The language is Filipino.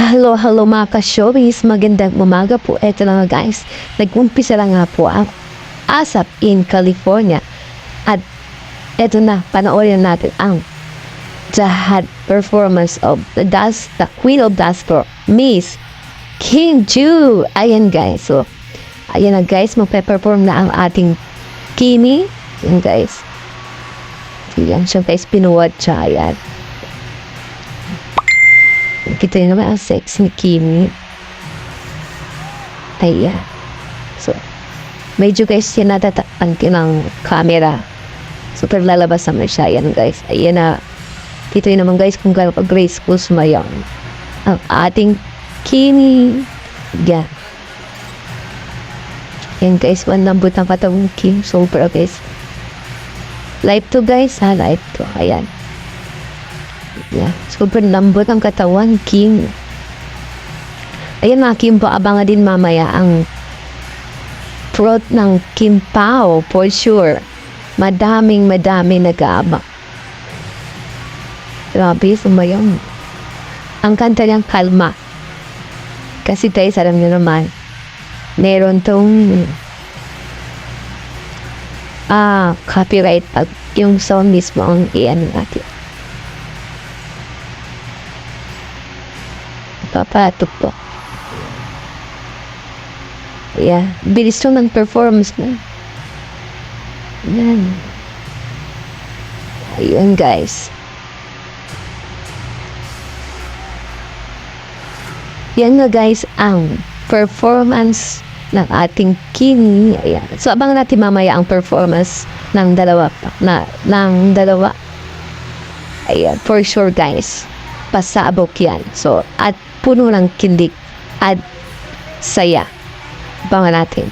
Hello mga ka-showbiz, magandang umaga po. Eto na nga guys, nag-umpisa lang nga po ang ASAP in California. At eto na, panoorin natin ang jihad performance of the Queen of Dance Floor, Miss Kim Ju. Ayan guys, so ayan na guys, magpe-perform na ang ating Kimi. Ayan guys, ayan siya guys, pinuwad siya, ayan. Kita nyo naman ang sex ni Kimi. Ayan. So, medyo guys, yan natatakpan ng camera. Super lalabas naman siya. Ayan guys. Ayan na. Kita nyo naman guys kung gano'n graceful sumayang ang ating Kimi. Ayan. Ayan guys, manambot ang katawang Kim. Super guys. Live to guys ha. Live to. Ayan. Yeah. Super lambot ang katawan, Kim. Ayan mga Kim, abangan din mamaya ang throat ng Kim Pao, for sure. Madaming nag-aabang. Grabe, sumayang. Ang kanta niyang Kalma. Kasi guys, alam niyo naman, meron tong copyright pag yung song mismo ang iyan natin. Papatok po. Yeah. Bilis to ng performance na. Yan. Ayun guys. Yan nga guys ang performance ng ating Kimi. Ayan. So abangan natin mamaya ang performance ng dalawa. Ayan. For sure guys. Pasabog yan. So, at puno ng kindik at saya. Abangan natin.